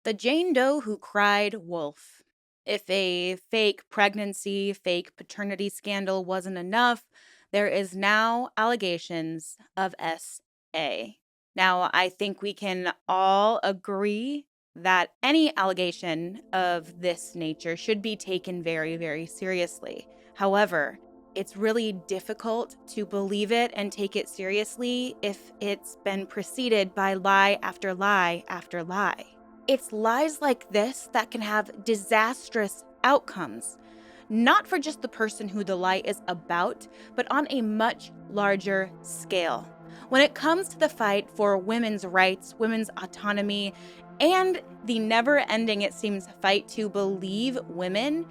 The Jane Doe who cried wolf. If a fake pregnancy, fake paternity scandal wasn't enough, there is now allegations of SA. Now, I think we can all agree that any allegation of this nature should be taken very, very seriously. However, it's really difficult to believe it and take it seriously if it's been preceded by lie after lie after lie. It's lies like this that can have disastrous outcomes, not for just the person who the lie is about, but on a much larger scale. When it comes to the fight for women's rights, women's autonomy, and the never ending, it seems, fight to believe women,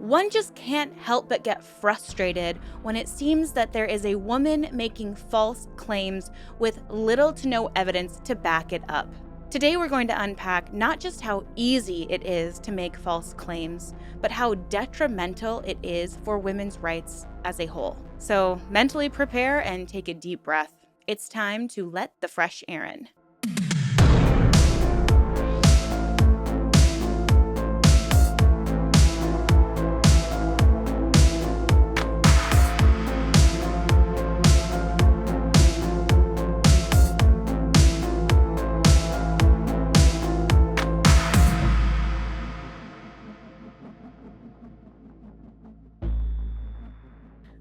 one just can't help but get frustrated when it seems that there is a woman making false claims with little to no evidence to back it up. Today, we're going to unpack not just how easy it is to make false claims, but how detrimental it is for women's rights as a whole. So, mentally prepare and take a deep breath. It's time to let the fresh Erin.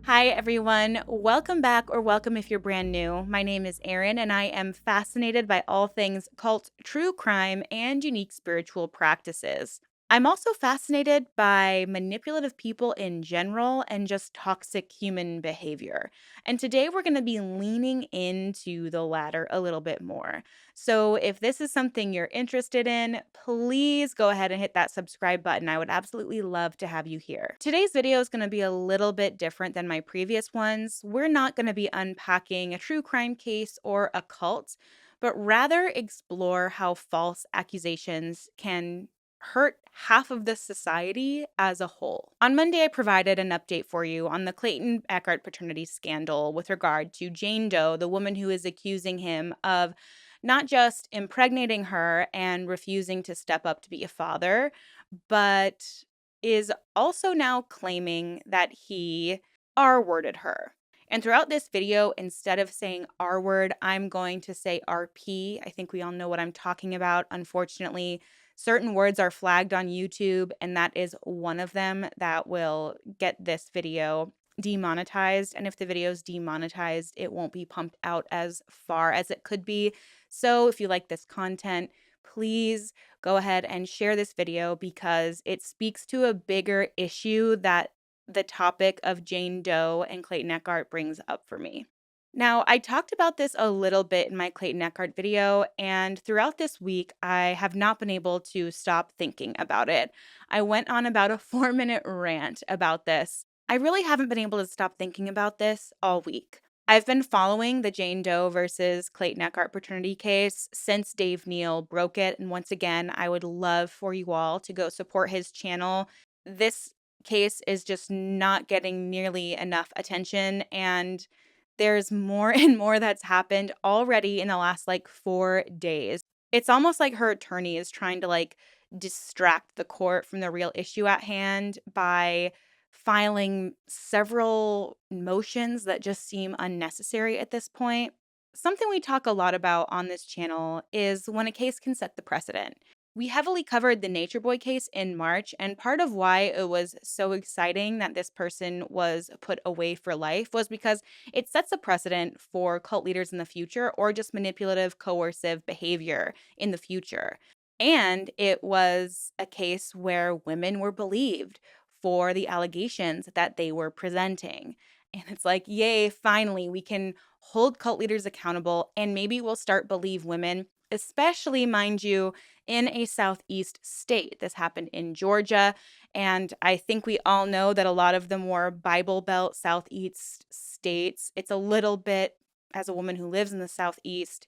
Hi, everyone. Welcome back, or welcome if you're brand new. My name is Erin, and I am fascinated by all things cult, true crime, and unique spiritual practices. I'm also fascinated by manipulative people in general and just toxic human behavior. And today we're going to be leaning into the latter a little bit more. So if this is something you're interested in, please go ahead and hit that subscribe button. I would absolutely love to have you here. Today's video is going to be a little bit different than my previous ones. We're not going to be unpacking a true crime case or a cult, but rather explore how false accusations can hurt half of the society as a whole. On Monday, I provided an update for you on the Clayton Echard paternity scandal with regard to Jane Doe, the woman who is accusing him of not just impregnating her and refusing to step up to be a father, but is also now claiming that he R-worded her. And throughout this video, instead of saying R word, I'm going to say RP. I think we all know what I'm talking about. Unfortunately, certain words are flagged on YouTube, and that is one of them that will get this video demonetized. And if the video is demonetized, it won't be pumped out as far as it could be. So if you like this content, please go ahead and share this video because it speaks to a bigger issue that the topic of Jane Doe and Clayton Echard brings up for me. Now, I talked about this a little bit in my Clayton Echard video, and throughout this week, I have not been able to stop thinking about it. I went on about a 4-minute rant about this. I really haven't been able to stop thinking about this all week. I've been following the Jane Doe versus Clayton Echard paternity case since Dave Neal broke it, and once again, I would love for you all to go support his channel. This case is just not getting nearly enough attention, and there's more and more that's happened already in the last 4 days. It's almost like her attorney is trying to distract the court from the real issue at hand by filing several motions that just seem unnecessary at this point. Something we talk a lot about on this channel is when a case can set the precedent. We heavily covered the Nature Boy case in March, and part of why it was so exciting that this person was put away for life was because it sets a precedent for cult leaders in the future or just manipulative, coercive behavior in the future. And it was a case where women were believed for the allegations that they were presenting. And it's like, yay, finally, we can hold cult leaders accountable and maybe we'll start believe women, especially, mind you, in a Southeast state. This happened in Georgia, and I think we all know that a lot of the more Bible Belt Southeast states, it's a little bit, as a woman who lives in the Southeast,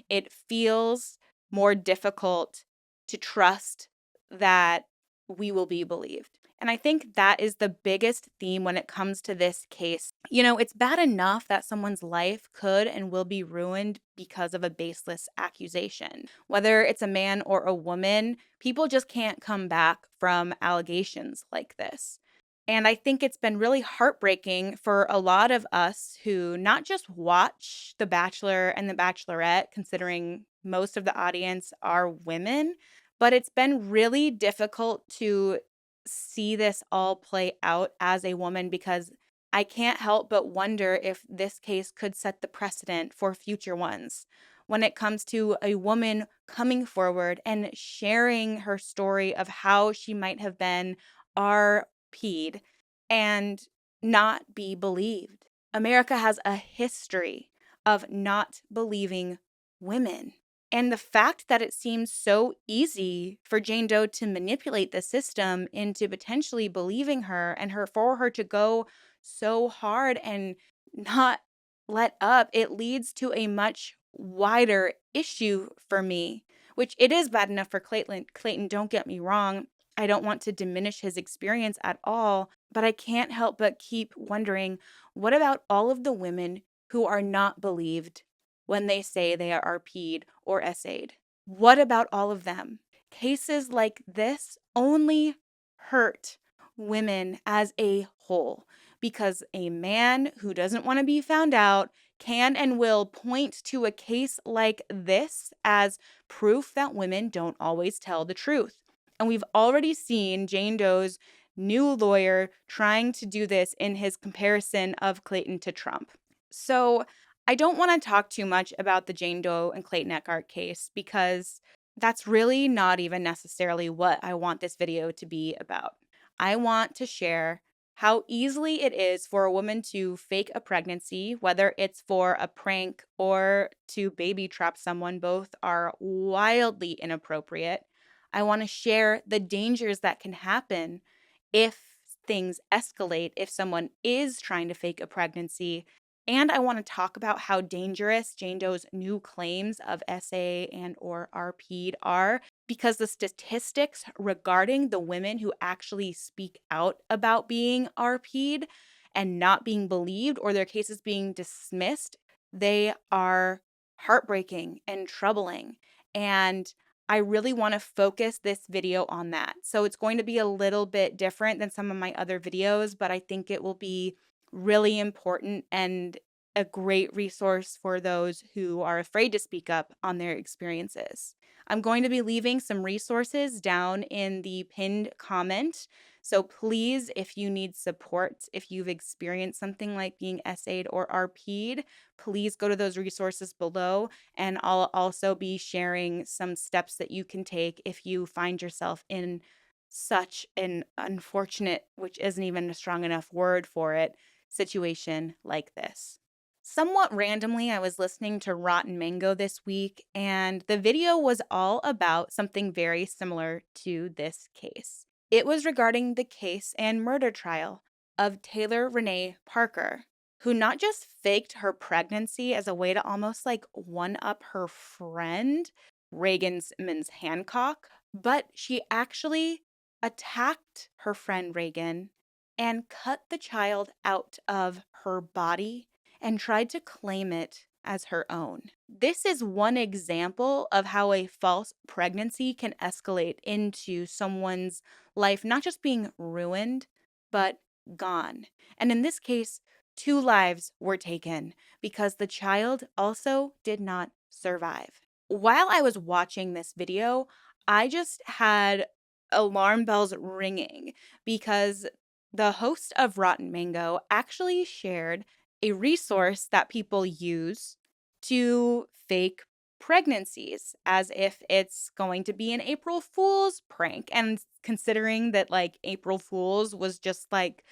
it feels more difficult to trust that we will be believed. And I think that is the biggest theme when it comes to this case. It's bad enough that someone's life could and will be ruined because of a baseless accusation. Whether it's a man or a woman, people just can't come back from allegations like this. And I think it's been really heartbreaking for a lot of us who not just watch The Bachelor and The Bachelorette, considering most of the audience are women, but it's been really difficult to see this all play out as a woman because I can't help but wonder if this case could set the precedent for future ones when it comes to a woman coming forward and sharing her story of how she might have been RP'd and not be believed. America has a history of not believing women. And the fact that it seems so easy for Jane Doe to manipulate the system into potentially believing her and for her to go so hard and not let up, it leads to a much wider issue for me, which it is bad enough for Clayton, don't get me wrong. I don't want to diminish his experience at all, but I can't help but keep wondering, what about all of the women who are not believed when they say they are RP'd or SA'd? What about all of them? Cases like this only hurt women as a whole because a man who doesn't want to be found out can and will point to a case like this as proof that women don't always tell the truth. And we've already seen Jane Doe's new lawyer trying to do this in his comparison of Clayton to Trump. So I don't want to talk too much about the Jane Doe and Clayton Echard case because that's really not even necessarily what I want this video to be about. I want to share how easily it is for a woman to fake a pregnancy, whether it's for a prank or to baby trap someone. Both are wildly inappropriate. I want to share the dangers that can happen if things escalate, if someone is trying to fake a pregnancy. And I want to talk about how dangerous Jane Doe's new claims of SA and or RP'd are because the statistics regarding the women who actually speak out about being RP'd and not being believed or their cases being dismissed, they are heartbreaking and troubling. And I really want to focus this video on that. So it's going to be a little bit different than some of my other videos, but I think it will be really important and a great resource for those who are afraid to speak up on their experiences. I'm going to be leaving some resources down in the pinned comment. So please, if you need support, if you've experienced something like being SA'd or RP'd, please go to those resources below. And I'll also be sharing some steps that you can take if you find yourself in such an unfortunate, which isn't even a strong enough word for it, situation like this. Somewhat randomly, I was listening to Rotten Mango this week, and the video was all about something very similar to this case. It was regarding the case and murder trial of Taylor Renee Parker, who not just faked her pregnancy as a way to almost like one up her friend, Reagan Simmons Hancock, but she actually attacked her friend Reagan and cut the child out of her body and tried to claim it as her own. This is one example of how a false pregnancy can escalate into someone's life, not just being ruined, but gone. And in this case, 2 lives were taken because the child also did not survive. While I was watching this video, I just had alarm bells ringing because the host of Rotten Mango actually shared a resource that people use to fake pregnancies as if it's going to be an April Fool's prank. And considering that like April Fool's was just like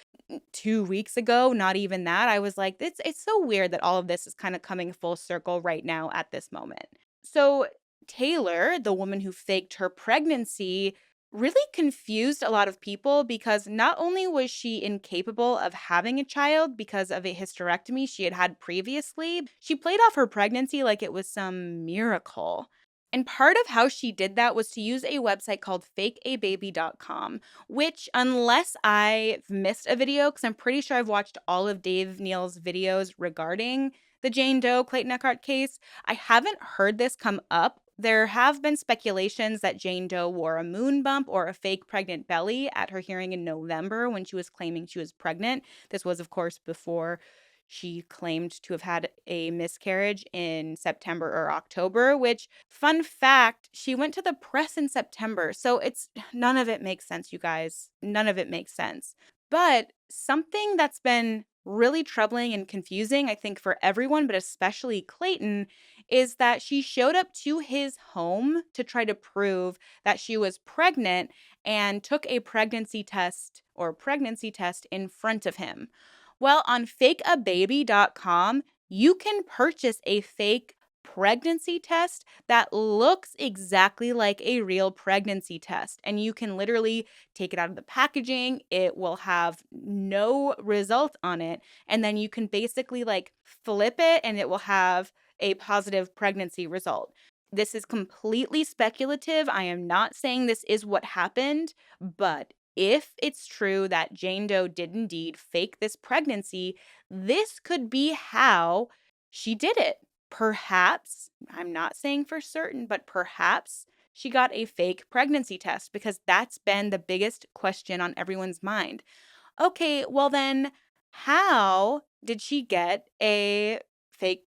2 weeks ago, not even that, I was like, it's so weird that all of this is kind of coming full circle right now at this moment. So Taylor, the woman who faked her pregnancy, really confused a lot of people because not only was she incapable of having a child because of a hysterectomy she had had previously, she played off her pregnancy like it was some miracle. And part of how she did that was to use a website called fakeababy.com, which, unless I've missed a video, because I'm pretty sure I've watched all of Dave Neal's videos regarding the Jane Doe Clayton Echard case, I haven't heard this come up. There have been speculations that Jane Doe wore a moon bump or a fake pregnant belly at her hearing in November when she was claiming she was pregnant. This was, of course, before she claimed to have had a miscarriage in September or October, which, fun fact, she went to the press in September. So it's none of it makes sense, you guys. None of it makes sense. But something that's been really troubling and confusing, I think, for everyone, but especially Clayton, is that she showed up to his home to try to prove that she was pregnant and took a pregnancy test in front of him. Well, on fakeababy.com, you can purchase a fake pregnancy test that looks exactly like a real pregnancy test. And you can literally take it out of the packaging. It will have no result on it. And then you can basically like flip it and it will have a positive pregnancy result. This is completely speculative. I am not saying this is what happened, but if it's true that Jane Doe did indeed fake this pregnancy, this could be how she did it. Perhaps, I'm not saying for certain, but perhaps she got a fake pregnancy test because that's been the biggest question on everyone's mind. Okay, well then, how did she get a fake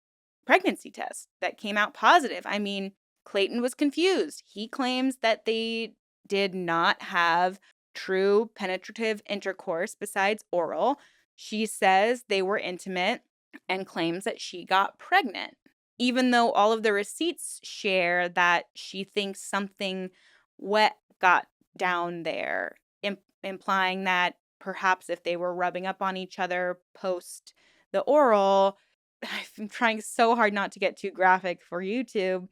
pregnancy test that came out positive? I mean, Clayton was confused. He claims that they did not have true penetrative intercourse besides oral. She says they were intimate and claims that she got pregnant, even though all of the receipts share that she thinks something wet got down there, implying that perhaps if they were rubbing up on each other post the oral, I'm trying so hard not to get too graphic for YouTube,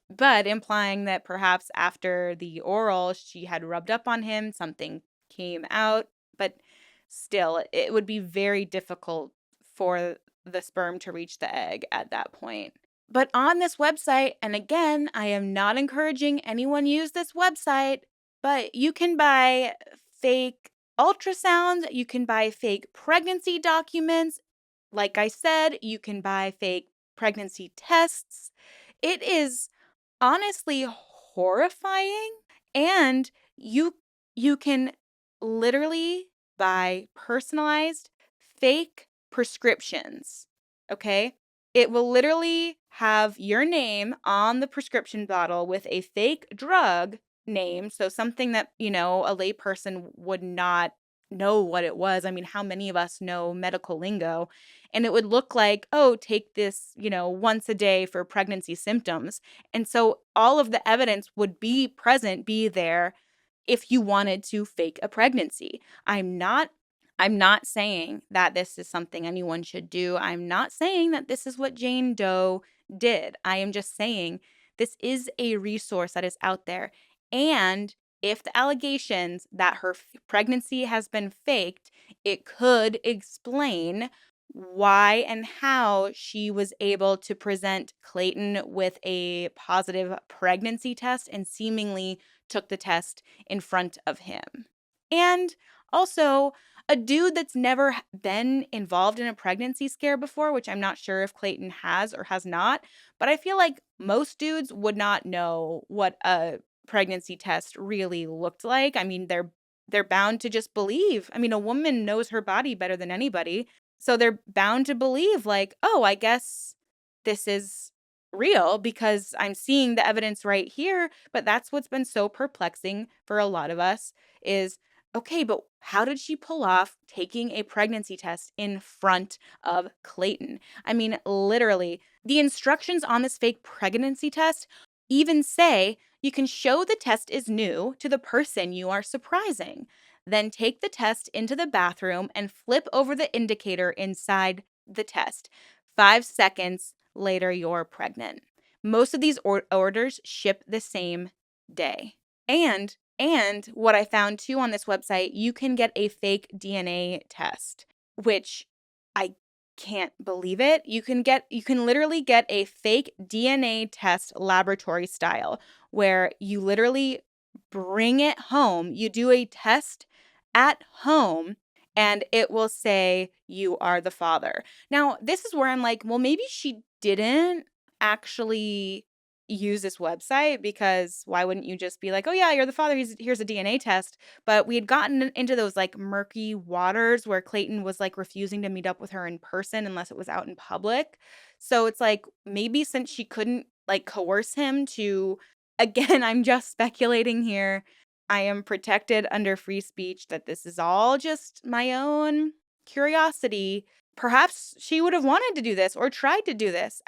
but implying that perhaps after the oral, she had rubbed up on him, something came out, but still, it would be very difficult for the sperm to reach the egg at that point. But on this website, and again, I am not encouraging anyone use this website, but you can buy fake ultrasounds, you can buy fake pregnancy documents. Like I said, you can buy fake pregnancy tests. It is honestly horrifying, and you can literally buy personalized fake prescriptions. Okay? It will literally have your name on the prescription bottle with a fake drug name, so something that, a layperson would not know what it was. I mean, how many of us know medical lingo? And it would look like, oh, take this, once a day for pregnancy symptoms. And so all of the evidence would be there if you wanted to fake a pregnancy. I'm not saying that this is something anyone should do. I'm not saying that this is what Jane Doe did. I am just saying this is a resource that is out there. And if the allegations that her pregnancy has been faked, it could explain why and how she was able to present Clayton with a positive pregnancy test and seemingly took the test in front of him. And also, a dude that's never been involved in a pregnancy scare before, which I'm not sure if Clayton has or has not, but I feel like most dudes would not know what a pregnancy test really looked like. I mean, they're bound to just believe. I mean, a woman knows her body better than anybody. So they're bound to believe like, "Oh, I guess this is real because I'm seeing the evidence right here." But that's what's been so perplexing for a lot of us is, okay, but how did she pull off taking a pregnancy test in front of Clayton? I mean, literally, the instructions on this fake pregnancy test even say you can show the test is new to the person you are surprising. Then take the test into the bathroom and flip over the indicator inside the test. 5 seconds later, you're pregnant. Most of these orders ship the same day. And what I found too on this website, you can get a fake DNA test, which I can't believe it. You can literally get a fake DNA test laboratory style where you literally bring it home. You do a test at home and it will say you are the father. Now, this is where I'm like, well, maybe she didn't actually use this website, because why wouldn't you just be like, "Oh yeah, you're the father. Here's a DNA test." But we had gotten into those like murky waters where Clayton was like refusing to meet up with her in person unless it was out in public. So it's like, maybe since she couldn't like coerce him to, again, I'm just speculating here. I am protected under free speech that this is all just my own curiosity. Perhaps she would have wanted to do this or tried to do this.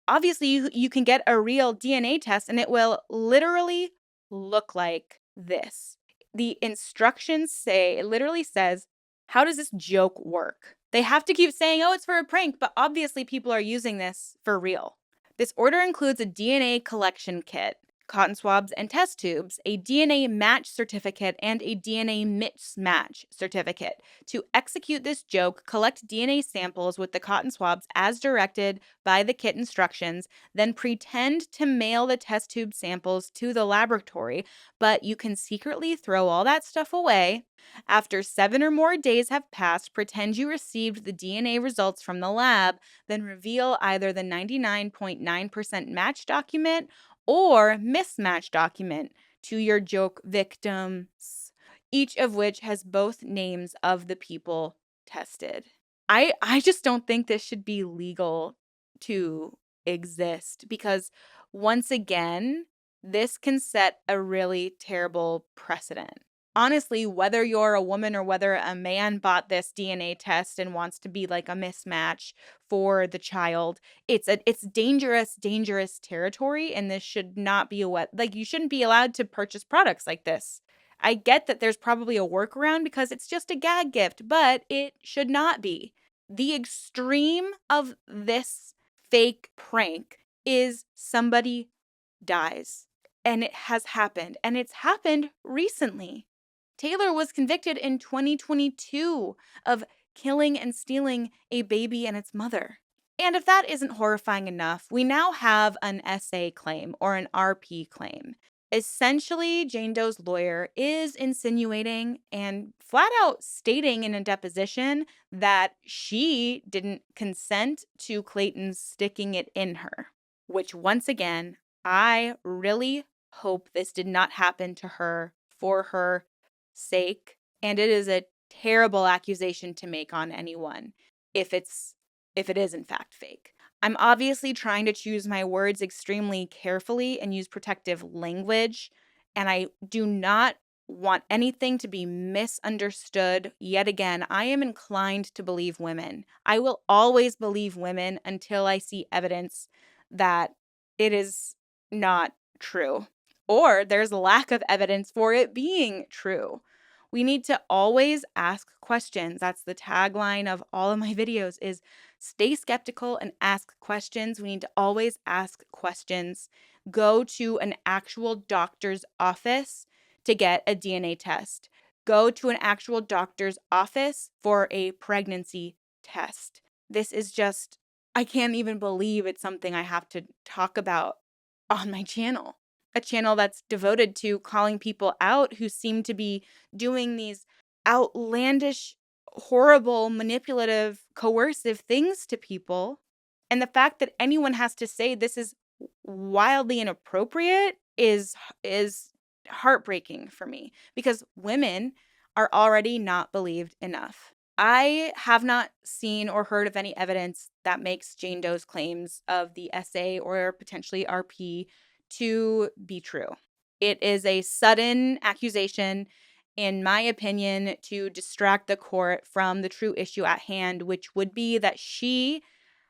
Obviously, you can get a real DNA test and it will literally look like this. The instructions say, it literally says, how does this joke work? They have to keep saying, oh, it's for a prank, but obviously people are using this for real. This order includes a DNA collection kit, cotton swabs and test tubes, a DNA match certificate, and a DNA mismatch certificate. To execute this joke, collect DNA samples with the cotton swabs as directed by the kit instructions, then pretend to mail the test tube samples to the laboratory, but you can secretly throw all that stuff away. After 7 or more days have passed, pretend you received the DNA results from the lab, then reveal either the 99.9% match document or mismatch document to your joke victims, each of which has both names of the people tested. I just don't think this should be legal to exist, because once again, this can set a really terrible precedent. Honestly, whether you're a woman or whether a man bought this DNA test and wants to be like a mismatch for the child, it's dangerous territory, and this should not be you shouldn't be allowed to purchase products like this. I get that there's probably a workaround because it's just a gag gift, but it should not be. The extreme of this fake prank is somebody dies. And it has happened. And it's happened recently. Taylor was convicted in 2022 of killing and stealing a baby and its mother. And if that isn't horrifying enough, we now have an SA claim or an RP claim. Essentially, Jane Doe's lawyer is insinuating and flat out stating in a deposition that she didn't consent to Clayton sticking it in her, which once again, I really hope this did not happen to her for her sake. And it is a terrible accusation to make on anyone if it is in fact fake. I'm obviously trying to choose my words extremely carefully and use protective language, and I do not want anything to be misunderstood. Yet again, I am inclined to believe women. I will always believe women until I see evidence that it is not true, or there's lack of evidence for it being true. We need to always ask questions. That's the tagline of all of my videos is stay skeptical and ask questions. We need to always ask questions. Go to an actual doctor's office to get a DNA test. Go to an actual doctor's office for a pregnancy test. This is just, I can't even believe it's something I have to talk about on my channel. A channel that's devoted to calling people out who seem to be doing these outlandish, horrible, manipulative, coercive things to people. And the fact that anyone has to say this is wildly inappropriate is heartbreaking for me, because women are already not believed enough. I have not seen or heard of any evidence that makes Jane Doe's claims of the SA or potentially RP to be true. It is a sudden accusation, in my opinion, to distract the court from the true issue at hand, which would be that she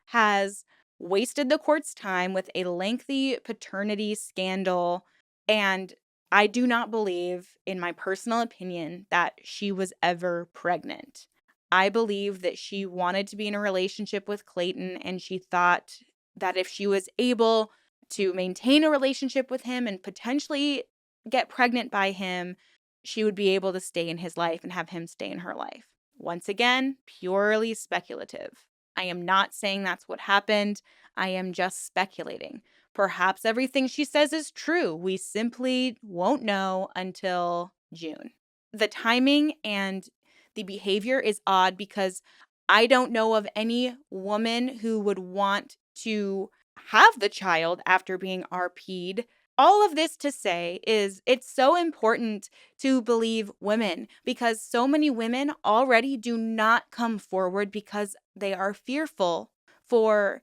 has wasted the court's time with a lengthy paternity scandal. And I do not believe, in my personal opinion, that she was ever pregnant. I believe that she wanted to be in a relationship with Clayton, and she thought that if she was able to maintain a relationship with him and potentially get pregnant by him, she would be able to stay in his life and have him stay in her life. Once again, purely speculative. I am not saying that's what happened. I am just speculating. Perhaps everything she says is true. We simply won't know until June. The timing and the behavior is odd because I don't know of any woman who would want to have the child after being RP'd. All of this to say is it's so important to believe women because so many women already do not come forward because they are fearful for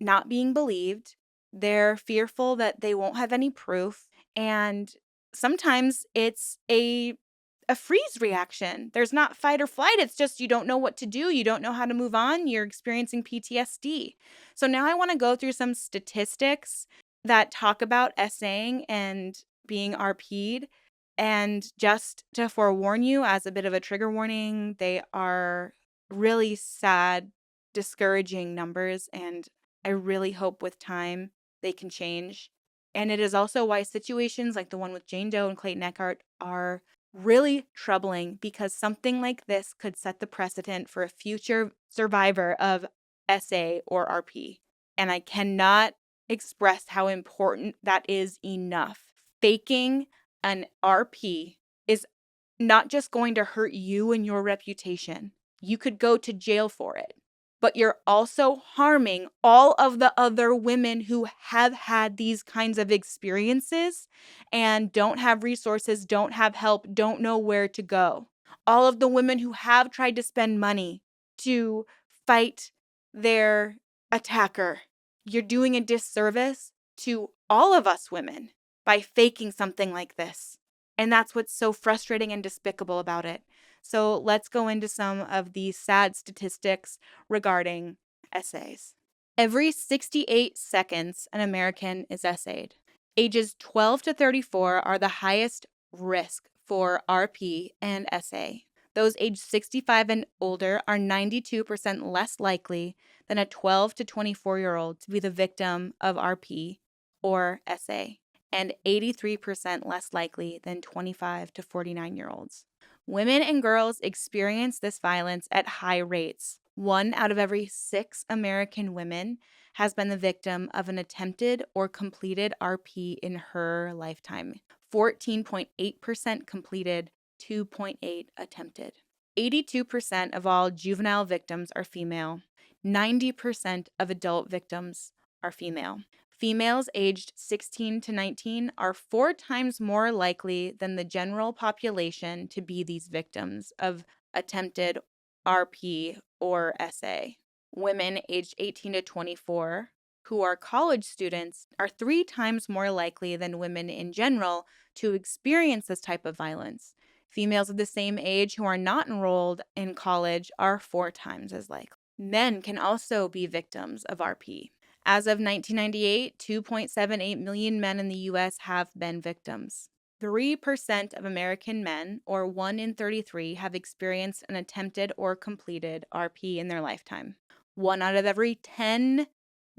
not being believed. They're fearful that they won't have any proof. And sometimes it's a freeze reaction. There's not fight or flight. It's just you don't know what to do. You don't know how to move on. You're experiencing PTSD. So now I want to go through some statistics that talk about essaying and being RP'd. And just to forewarn you, as a bit of a trigger warning, they are really sad, discouraging numbers. And I really hope with time they can change. And it is also why situations like the one with Jane Doe and Clayton Echard are really troubling because something like this could set the precedent for a future survivor of SA or RP. And I cannot express how important that is enough. Faking an RP is not just going to hurt you and your reputation. You could go to jail for it. But you're also harming all of the other women who have had these kinds of experiences and don't have resources, don't have help, don't know where to go. All of the women who have tried to spend money to fight their attacker. You're doing a disservice to all of us women by faking something like this. And that's what's so frustrating and despicable about it. So let's go into some of the sad statistics regarding essays. Every 68 seconds, an American is essayed. Ages 12 to 34 are the highest risk for RP and essay. Those aged 65 and older are 92% less likely than a 12 to 24-year-old to be the victim of RP or essay, and 83% less likely than 25 to 49-year-olds. Women and girls experience this violence at high rates. 1 out of every 6 American women has been the victim of an attempted or completed RP in her lifetime. 14.8% completed, 2.8 attempted. 82% of all juvenile victims are female. 90% of adult victims are female. Females aged 16 to 19 are 4 times more likely than the general population to be these victims of attempted RP or SA. Women aged 18 to 24 who are college students are 3 times more likely than women in general to experience this type of violence. Females of the same age who are not enrolled in college are 4 times as likely. Men can also be victims of RP. As of 1998, 2.78 million men in the U.S. have been victims. 3% of American men, or 1 in 33, have experienced an attempted or completed RP in their lifetime. 1 out of every 10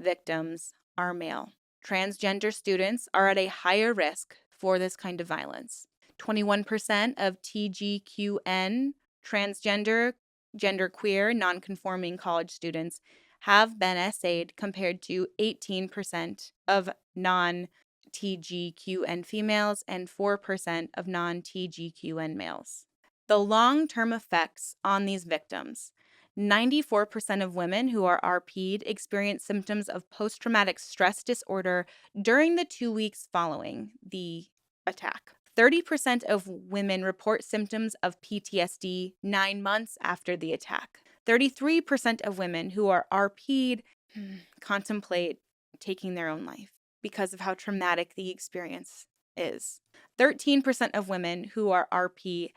victims are male. Transgender students are at a higher risk for this kind of violence. 21% of TGQN, transgender, genderqueer, nonconforming college students have been essayed compared to 18% of non-TGQN females and 4% of non-TGQN males. The long-term effects on these victims. 94% of women who are RP'd experience symptoms of post-traumatic stress disorder during the 2 weeks following the attack. 30% of women report symptoms of PTSD 9 months after the attack. 33% of women who are RP'd contemplate taking their own life because of how traumatic the experience is. 13% of women who are RP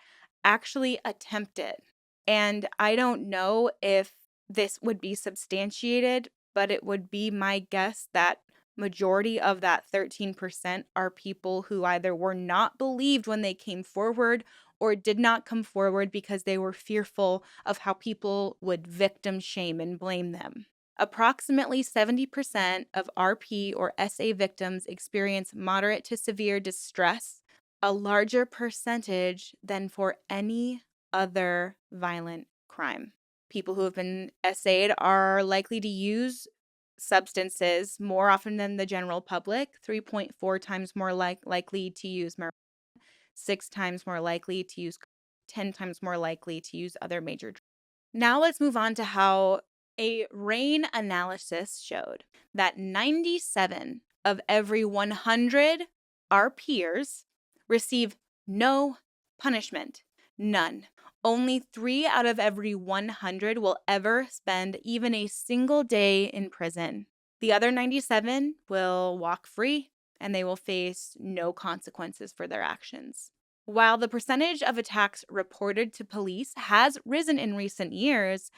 actually attempt it. And I don't know if this would be substantiated, but it would be my guess that majority of that 13% are people who either were not believed when they came forward or did not come forward because they were fearful of how people would victim shame and blame them. Approximately 70% of RP or SA victims experience moderate to severe distress, a larger percentage than for any other violent crime. People who have been essayed are likely to use substances more often than the general public, 3.4 times more likely to use marijuana, 6 times more likely to use, 10 times more likely to use other major drugs. Now let's move on to how a RAIN analysis showed that 97 of every 100 our peers receive no punishment. None. Only 3 out of every 100 will ever spend even a single day in prison. The other 97 will walk free and they will face no consequences for their actions. While the percentage of attacks reported to police has risen in recent years,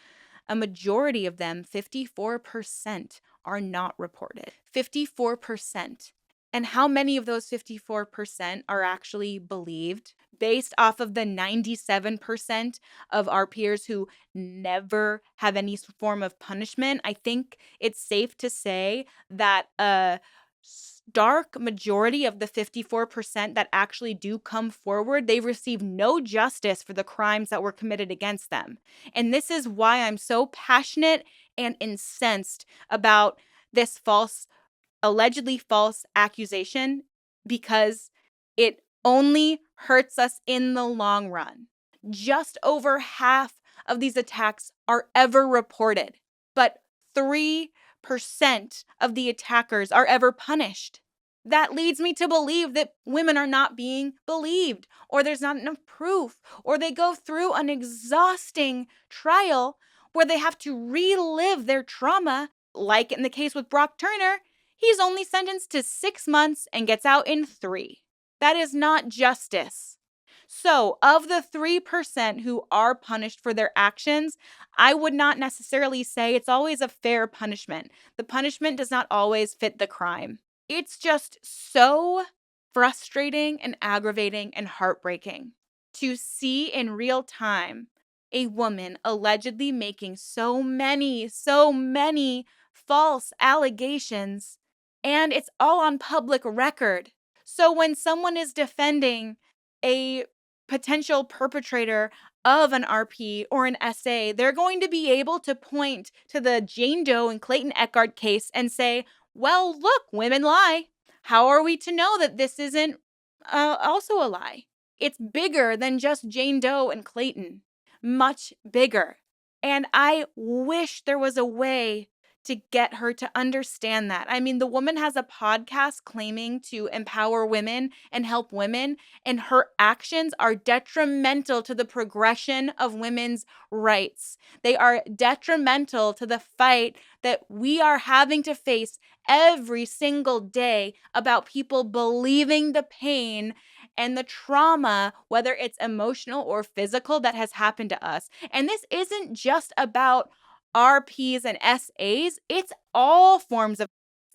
a majority of them, 54%, are not reported. 54%. And how many of those 54% are actually believed? Based off of the 97% of our peers who never have any form of punishment, I think it's safe to say that a stark majority of the 54% that actually do come forward, they receive no justice for the crimes that were committed against them. And this is why I'm so passionate and incensed about this allegedly false accusation, because it only hurts us in the long run. Just over half of these attacks are ever reported, but 3% of the attackers are ever punished. That leads me to believe that women are not being believed, or there's not enough proof, or they go through an exhausting trial where they have to relive their trauma, like in the case with Brock Turner. He's only sentenced to 6 months and gets out in 3. That is not justice. So, of the 3% who are punished for their actions, I would not necessarily say it's always a fair punishment. The punishment does not always fit the crime. It's just so frustrating and aggravating and heartbreaking to see in real time a woman allegedly making so many false allegations, and it's all on public record. So when someone is defending a potential perpetrator of an RP or an SA, they're going to be able to point to the Jane Doe and Clayton Echard case and say, well, look, women lie. How are we to know that this isn't also a lie? It's bigger than just Jane Doe and Clayton, much bigger. And I wish there was a way to get her to understand that. I mean, the woman has a podcast claiming to empower women and help women, and her actions are detrimental to the progression of women's rights. They are detrimental to the fight that we are having to face every single day about people believing the pain and the trauma, whether it's emotional or physical, that has happened to us. And this isn't just about RPs and SAs, it's all forms of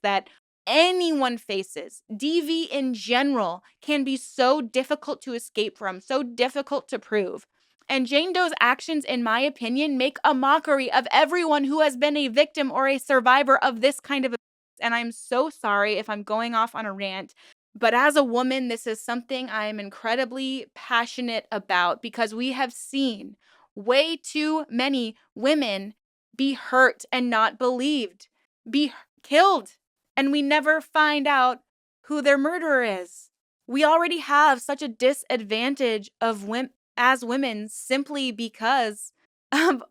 that anyone faces. DV in general can be so difficult to escape from, so difficult to prove. And Jane Doe's actions, in my opinion, make a mockery of everyone who has been a victim or a survivor of this kind of abuse. And I'm so sorry if I'm going off on a rant, but as a woman, this is something I am incredibly passionate about, because we have seen way too many women be hurt and not believed, be killed, and we never find out who their murderer is. We already have such a disadvantage of as women simply because of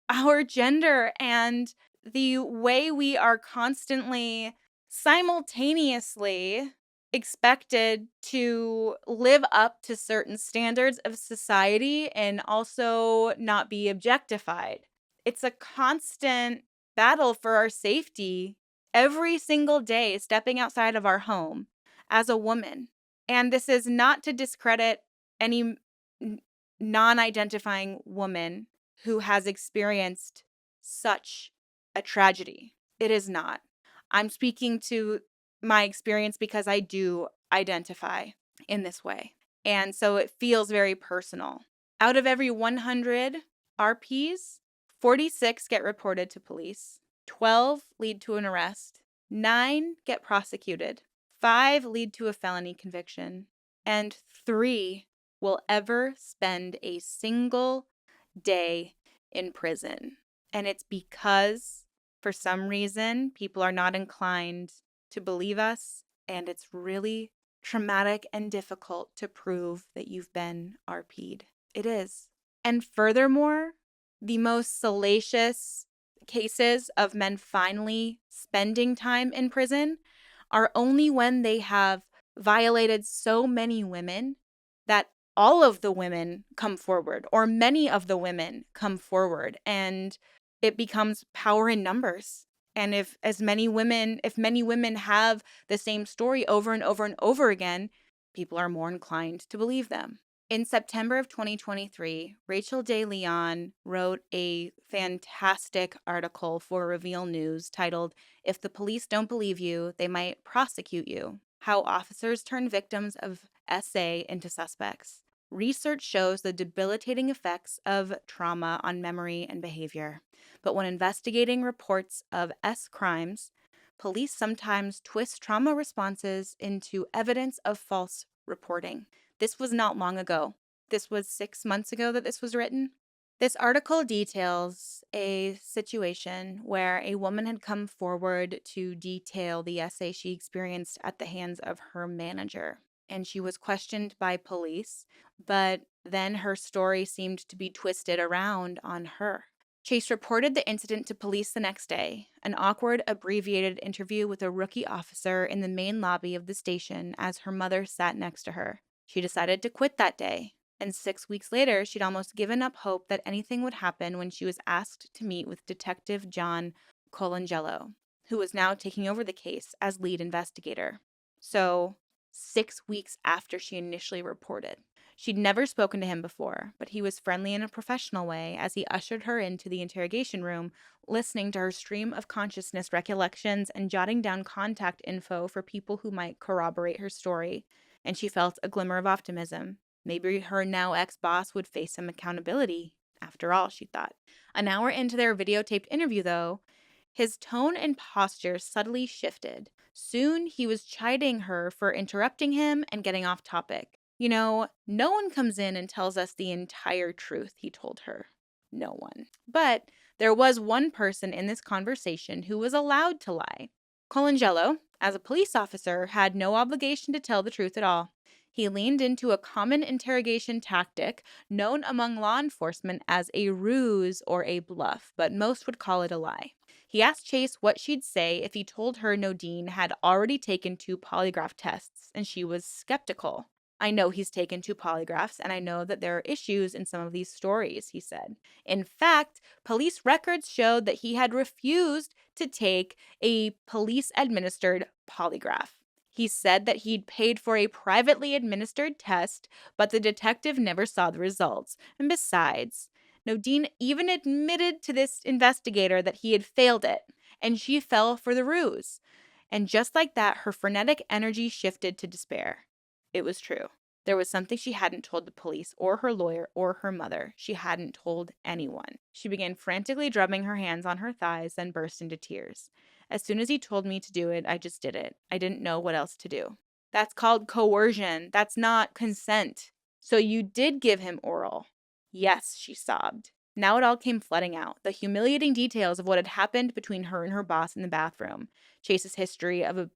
our gender and the way we are constantly simultaneously expected to live up to certain standards of society and also not be objectified. It's a constant battle for our safety every single day, stepping outside of our home as a woman. And this is not to discredit any non identifying woman who has experienced such a tragedy. It is not. I'm speaking to my experience because I do identify in this way. And so it feels very personal. Out of every 100 RPs, 46 get reported to police, 12 lead to an arrest, 9 get prosecuted, 5 lead to a felony conviction, and 3 will ever spend a single day in prison. And it's because, for some reason, people are not inclined to believe us, and it's really traumatic and difficult to prove that you've been RP'd. It is. And furthermore, the most salacious cases of men finally spending time in prison are only when they have violated so many women that all of the women come forward, or many of the women come forward, and it becomes power in numbers. And if many women have the same story over and over and over again, people are more inclined to believe them. In September of 2023, Rachel De Leon wrote a fantastic article for Reveal News titled, "If the Police Don't Believe You, They Might Prosecute You: How Officers Turn Victims of SA into Suspects." Research shows the debilitating effects of trauma on memory and behavior. But when investigating reports of S crimes, police sometimes twist trauma responses into evidence of false reporting. This was not long ago. This was 6 months ago that this was written. This article details a situation where a woman had come forward to detail the essay she experienced at the hands of her manager, and she was questioned by police, but then her story seemed to be twisted around on her. Chase reported the incident to police the next day, an awkward, abbreviated interview with a rookie officer in the main lobby of the station as her mother sat next to her. She decided to quit that day, and 6 weeks later, she'd almost given up hope that anything would happen when she was asked to meet with Detective John Colangelo, who was now taking over the case as lead investigator. So, 6 weeks after she initially reported. She'd never spoken to him before, but he was friendly in a professional way as he ushered her into the interrogation room, listening to her stream of consciousness recollections and jotting down contact info for people who might corroborate her story. And she felt a glimmer of optimism. Maybe her now ex-boss would face some accountability. After all, she thought. An hour into their videotaped interview, though, his tone and posture subtly shifted. Soon, he was chiding her for interrupting him and getting off topic. No one comes in and tells us the entire truth, he told her. No one. But there was one person in this conversation who was allowed to lie. Colangelo, as a police officer, had no obligation to tell the truth at all. He leaned into a common interrogation tactic known among law enforcement as a ruse or a bluff, but most would call it a lie. He asked Chase what she'd say if he told her Nadine had already taken 2 polygraph tests, and she was skeptical. "I know he's taken 2 polygraphs, and I know that there are issues in some of these stories," he said. In fact, police records showed that he had refused to take a police-administered polygraph. He said that he'd paid for a privately administered test, but the detective never saw the results. And besides, Nadine even admitted to this investigator that he had failed it, and she fell for the ruse. And just like that, her frenetic energy shifted to despair. It was true. There was something she hadn't told the police or her lawyer or her mother. She hadn't told anyone. She began frantically drumming her hands on her thighs, then burst into tears. "As soon as he told me to do it, I just did it. I didn't know what else to do." "That's called coercion. That's not consent." "So you did give him oral?" "Yes," she sobbed. Now it all came flooding out, the humiliating details of what had happened between her and her boss in the bathroom, Chase's history of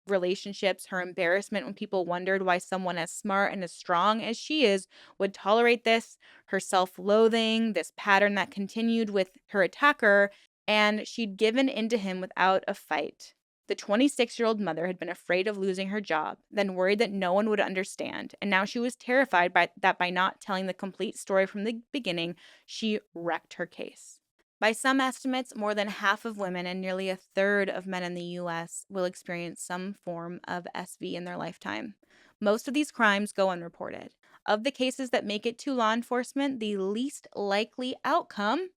relationships, her embarrassment when people wondered why someone as smart and as strong as she is would tolerate this, her self-loathing, this pattern that continued with her attacker, and she'd given in to him without a fight. The 26-year-old mother had been afraid of losing her job, then worried that no one would understand, and now she was terrified that by not telling the complete story from the beginning, she wrecked her case. By some estimates, more than half of women and nearly a third of men in the U.S. will experience some form of SV in their lifetime. Most of these crimes go unreported. Of the cases that make it to law enforcement, the least likely outcome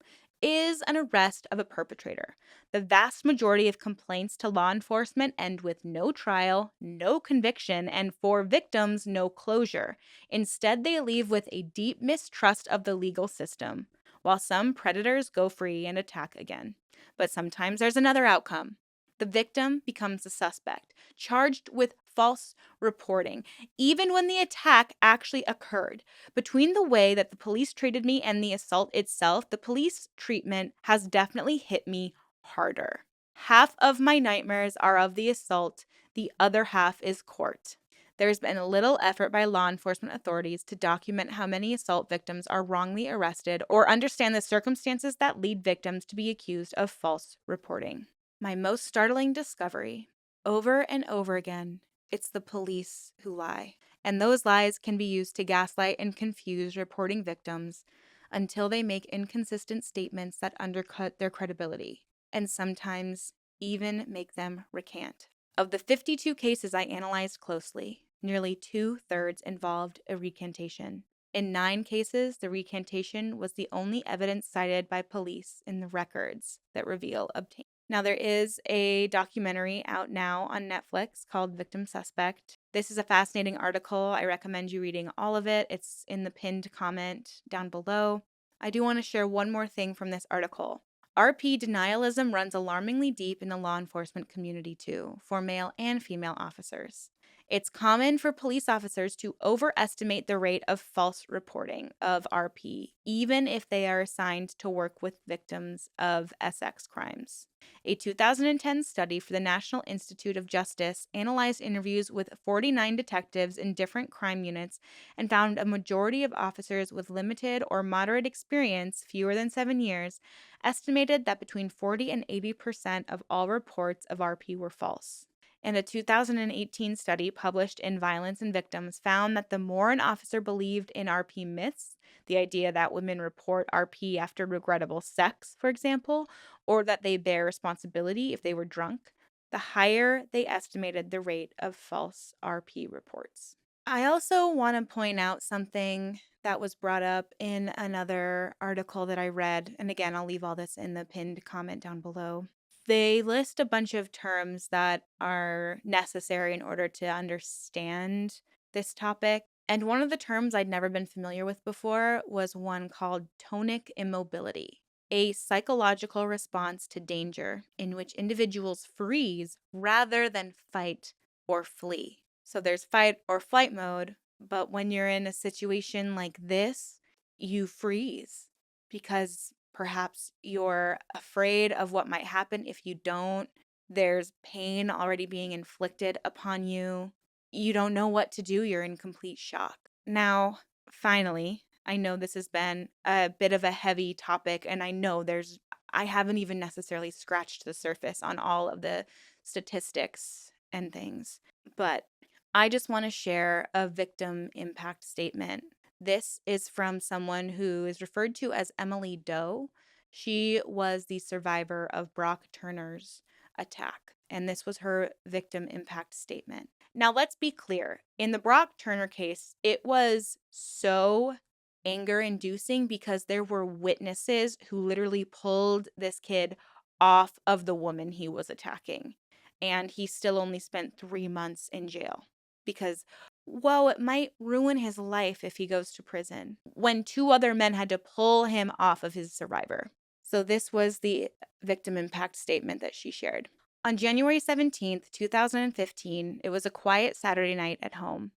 is an arrest of a perpetrator. The vast majority of complaints to law enforcement end with no trial, no conviction, and for victims, no closure. Instead, they leave with a deep mistrust of the legal system, while some predators go free and attack again. But sometimes there's another outcome. The victim becomes the suspect, charged with false reporting, even when the attack actually occurred. Between the way that the police treated me and the assault itself, the police treatment has definitely hit me harder. Half of my nightmares are of the assault, the other half is court. There's been little effort by law enforcement authorities to document how many assault victims are wrongly arrested or understand the circumstances that lead victims to be accused of false reporting. My most startling discovery, over and over again, it's the police who lie. And those lies can be used to gaslight and confuse reporting victims until they make inconsistent statements that undercut their credibility, and sometimes even make them recant. Of the 52 cases I analyzed closely, nearly 2/3 involved a recantation. In 9 cases, the recantation was the only evidence cited by police in the records that reveal obtained. Now, there is a documentary out now on Netflix called Victim Suspect. This is a fascinating article. I recommend you reading all of it. It's in the pinned comment down below. I do want to share one more thing from this article. RP denialism runs alarmingly deep in the law enforcement community too, for male and female officers. It's common for police officers to overestimate the rate of false reporting of RP, even if they are assigned to work with victims of SX crimes. A 2010 study for the National Institute of Justice analyzed interviews with 49 detectives in different crime units and found a majority of officers with limited or moderate experience, fewer than 7 years, estimated that between 40 and 80% of all reports of RP were false. And a 2018 study published in Violence and Victims found that the more an officer believed in RP myths, the idea that women report RP after regrettable sex, for example, or that they bear responsibility if they were drunk, the higher they estimated the rate of false RP reports. I also want to point out something that was brought up in another article that I read. And again, I'll leave all this in the pinned comment down below. They list a bunch of terms that are necessary in order to understand this topic. And one of the terms I'd never been familiar with before was one called tonic immobility, a psychological response to danger in which individuals freeze rather than fight or flee. So there's fight or flight mode, but when you're in a situation like this, you freeze because perhaps you're afraid of what might happen if you don't. There's pain already being inflicted upon you. You don't know what to do. You're in complete shock. Now, finally, I know this has been a bit of a heavy topic, and I haven't even necessarily scratched the surface on all of the statistics and things, but I just want to share a victim impact statement. This is from someone who is referred to as Emily Doe. She was the survivor of Brock Turner's attack, and this was her victim impact statement. Now, let's be clear. In the Brock Turner case, it was so anger inducing because there were witnesses who literally pulled this kid off of the woman he was attacking. And he still only spent 3 months in jail because, whoa, it might ruin his life if he goes to prison when 2 other men had to pull him off of his survivor. So this was the victim impact statement that she shared. On January 17th, 2015, it was a quiet Saturday night at home.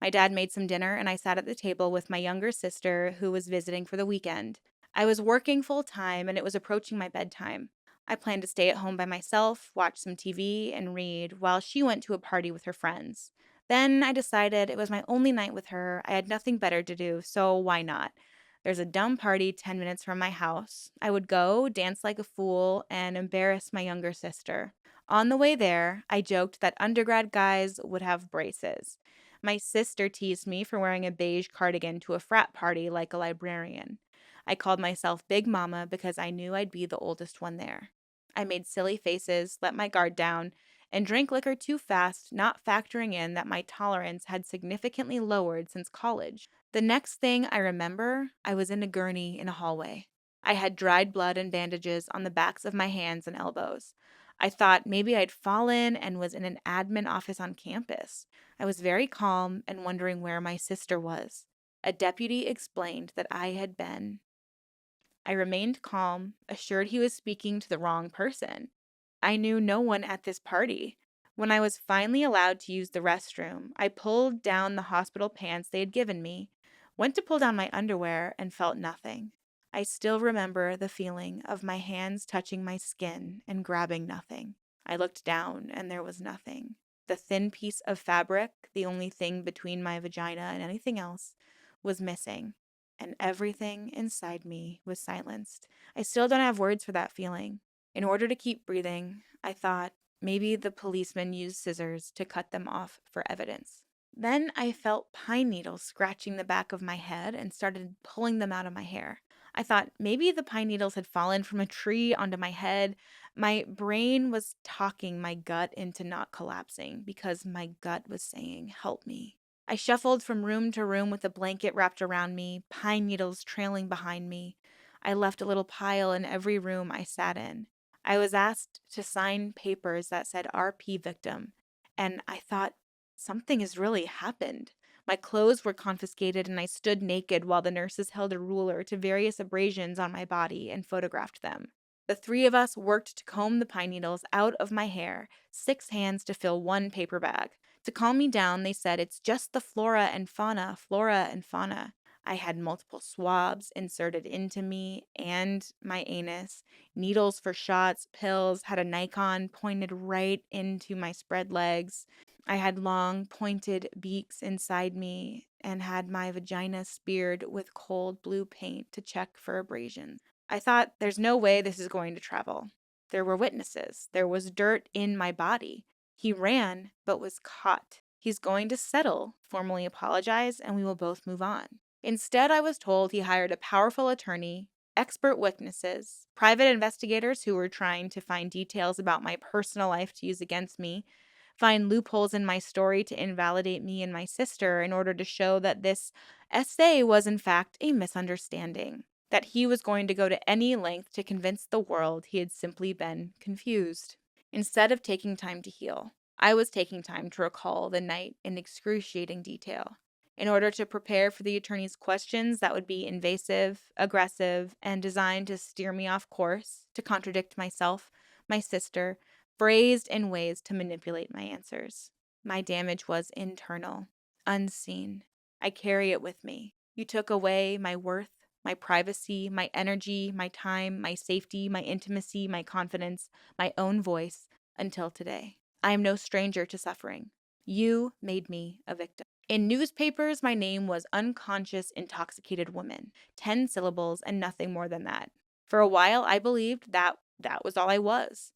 My dad made some dinner and I sat at the table with my younger sister who was visiting for the weekend. I was working full time and it was approaching my bedtime. I planned to stay at home by myself, watch some TV, and read while she went to a party with her friends. Then I decided it was my only night with her. I had nothing better to do, so why not? There's a dumb party 10 minutes from my house. I would go, dance like a fool, and embarrass my younger sister. On the way there, I joked that undergrad guys would have braces. My sister teased me for wearing a beige cardigan to a frat party like a librarian. I called myself Big Mama because I knew I'd be the oldest one there. I made silly faces, let my guard down, and drank liquor too fast, not factoring in that my tolerance had significantly lowered since college. The next thing I remember, I was in a gurney in a hallway. I had dried blood and bandages on the backs of my hands and elbows. I thought maybe I'd fallen and was in an admin office on campus. I was very calm and wondering where my sister was. A deputy explained that I had been. I remained calm, assured he was speaking to the wrong person. I knew no one at this party. When I was finally allowed to use the restroom, I pulled down the hospital pants they had given me, went to pull down my underwear, and felt nothing. I still remember the feeling of my hands touching my skin and grabbing nothing. I looked down and there was nothing. The thin piece of fabric, the only thing between my vagina and anything else, was missing, and everything inside me was silenced. I still don't have words for that feeling. In order to keep breathing, I thought maybe the policeman used scissors to cut them off for evidence. Then I felt pine needles scratching the back of my head and started pulling them out of my hair. I thought maybe the pine needles had fallen from a tree onto my head. My brain was talking my gut into not collapsing because my gut was saying, "Help me." I shuffled from room to room with a blanket wrapped around me, pine needles trailing behind me. I left a little pile in every room I sat in. I was asked to sign papers that said RP victim, and I thought something has really happened. My clothes were confiscated, and I stood naked while the nurses held a ruler to various abrasions on my body and photographed them. The three of us worked to comb the pine needles out of my hair, 6 hands to fill one paper bag. To calm me down, they said it's just the flora and fauna. I had multiple swabs inserted into me and my anus, needles for shots, pills, had a Nikon pointed right into my spread legs. I had long, pointed beaks inside me and had my vagina speared with cold blue paint to check for abrasions. I thought, there's no way this is going to travel. There were witnesses. There was dirt in my body. He ran, but was caught. He's going to settle, formally apologize, and we will both move on. Instead, I was told he hired a powerful attorney, expert witnesses, private investigators who were trying to find details about my personal life to use against me, find loopholes in my story to invalidate me and my sister in order to show that this essay was in fact a misunderstanding, that he was going to go to any length to convince the world he had simply been confused. Instead of taking time to heal, I was taking time to recall the night in excruciating detail in order to prepare for the attorney's questions that would be invasive, aggressive, and designed to steer me off course, to contradict myself, my sister, phrased in ways to manipulate my answers. My damage was internal, unseen. I carry it with me. You took away my worth, my privacy, my energy, my time, my safety, my intimacy, my confidence, my own voice, until today. I am no stranger to suffering. You made me a victim. In newspapers, my name was Unconscious Intoxicated Woman, 10 syllables and nothing more than that. For a while, I believed that was all I was.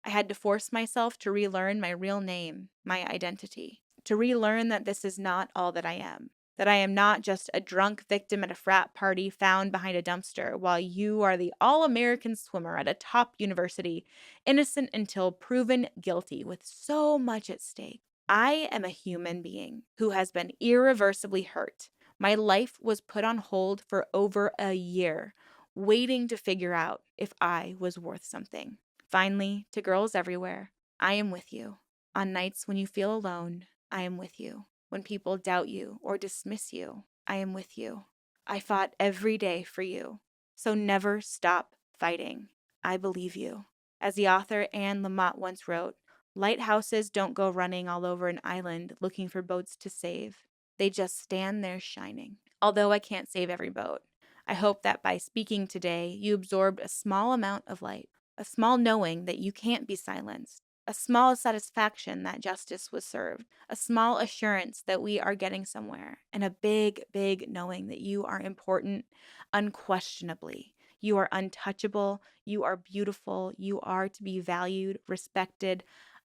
I had to force myself to relearn my real name, my identity, to relearn that this is not all that I am, that I am not just a drunk victim at a frat party found behind a dumpster, while you are the all-American swimmer at a top university, innocent until proven guilty, with so much at stake. I am a human being who has been irreversibly hurt. My life was put on hold for over a year, waiting to figure out if I was worth something. Finally, to girls everywhere, I am with you. On nights when you feel alone, I am with you. When people doubt you or dismiss you, I am with you. I fought every day for you. So never stop fighting. I believe you. As the author Anne Lamott once wrote, lighthouses don't go running all over an island looking for boats to save. They just stand there shining. Although I can't save every boat, I hope that by speaking today, you absorbed a small amount of light, a small knowing that you can't be silenced, a small satisfaction that justice was served, a small assurance that we are getting somewhere, and a big, big knowing that you are important unquestionably. You are untouchable, you are beautiful, you are to be valued, respected,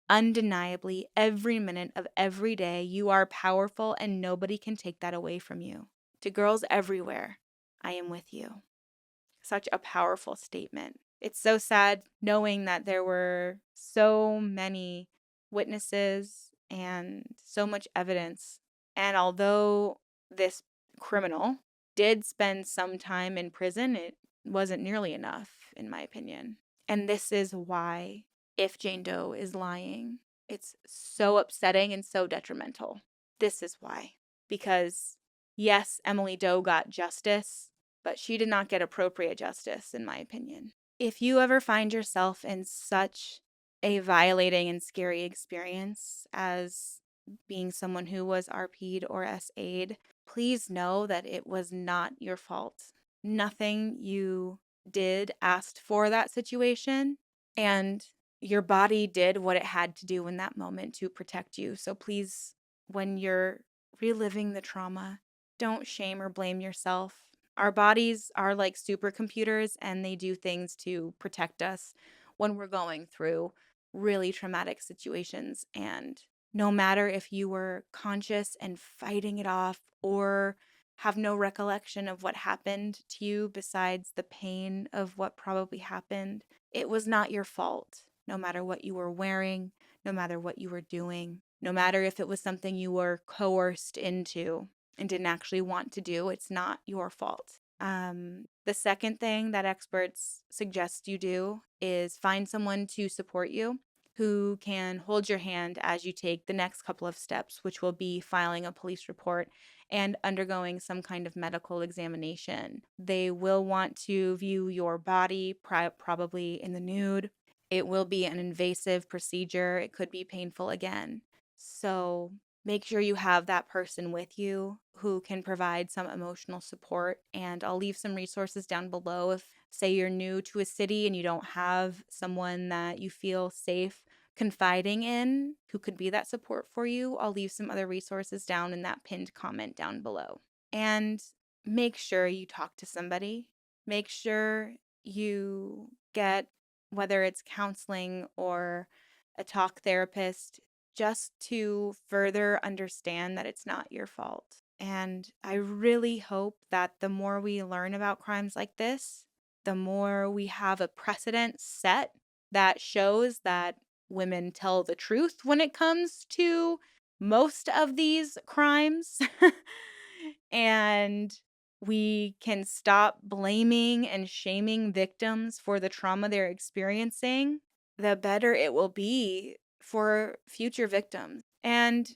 undeniably, every minute of every day. You are powerful, and nobody can take that away from you. To girls everywhere, I am with you. Such a powerful statement. It's so sad knowing that there were so many witnesses and so much evidence. And although this criminal did spend some time in prison, it wasn't nearly enough, in my opinion. And this is why, if Jane Doe is lying, it's so upsetting and so detrimental. This is why. Because, yes, Emily Doe got justice, but she did not get appropriate justice, in my opinion. If you ever find yourself in such a violating and scary experience as being someone who was RP'd or SA'd, please know that it was not your fault. Nothing you did asked for that situation, and your body did what it had to do in that moment to protect you. So please, when you're reliving the trauma, don't shame or blame yourself. Our bodies are like supercomputers, and they do things to protect us when we're going through really traumatic situations. And no matter if you were conscious and fighting it off or have no recollection of what happened to you besides the pain of what probably happened, it was not your fault. No matter what you were wearing, no matter what you were doing, no matter if it was something you were coerced into and didn't actually want to do, it's not your fault. The second thing that experts suggest you do is find someone to support you who can hold your hand as you take the next couple of steps, which will be filing a police report and undergoing some kind of medical examination. They will want to view your body, probably in the nude. It will be an invasive procedure. It could be painful again. So make sure you have that person with you who can provide some emotional support. And I'll leave some resources down below if, say, you're new to a city and you don't have someone that you feel safe confiding in who could be that support for you. I'll leave some other resources down in that pinned comment down below. And make sure you talk to somebody. Make sure you get, whether it's counseling or a talk therapist, just to further understand that it's not your fault. And I really hope that the more we learn about crimes like this, the more we have a precedent set that shows that women tell the truth when it comes to most of these crimes. And we can stop blaming and shaming victims for the trauma they're experiencing, the better it will be for future victims. And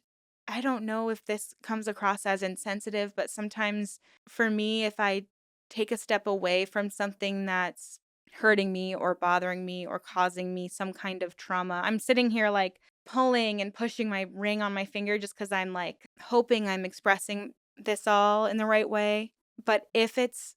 I don't know if this comes across as insensitive, but sometimes for me, if I take a step away from something that's hurting me or bothering me or causing me some kind of trauma, I'm sitting here like pulling and pushing my ring on my finger just because I'm like hoping I'm expressing this all in the right way. But if it's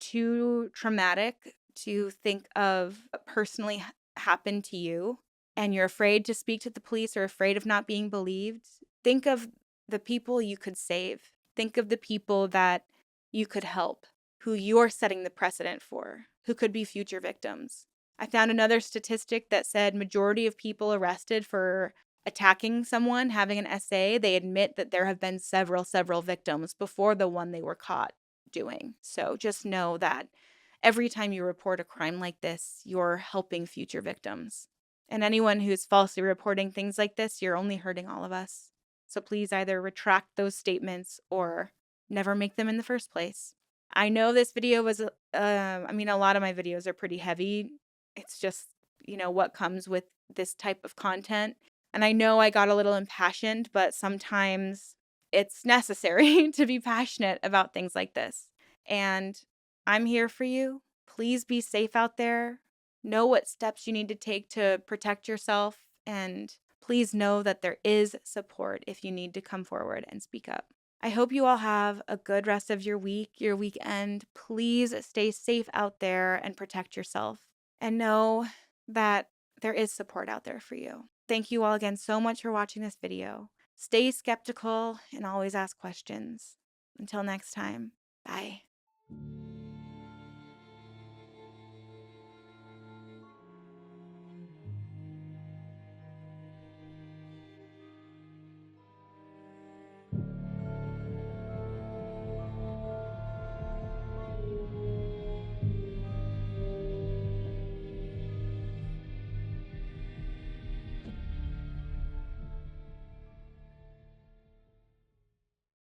too traumatic to think of personally happened to you and you're afraid to speak to the police or afraid of not being believed, think of the people you could save. Think of the people that you could help, who you're setting the precedent for, who could be future victims. I found another statistic that said majority of people arrested for attacking someone, having an SA, they admit that there have been several victims before the one they were caught doing. So just know that every time you report a crime like this, you're helping future victims. And anyone who's falsely reporting things like this, you're only hurting all of us. So please either retract those statements or never make them in the first place. I know this video was, a lot of my videos are pretty heavy. It's just, what comes with this type of content. And I know I got a little impassioned, but sometimes it's necessary to be passionate about things like this. And I'm here for you. Please be safe out there. Know what steps you need to take to protect yourself. And please know that there is support if you need to come forward and speak up. I hope you all have a good rest of your week, your weekend. Please stay safe out there and protect yourself. And know that there is support out there for you. Thank you all again so much for watching this video. Stay skeptical and always ask questions. Until next time, bye.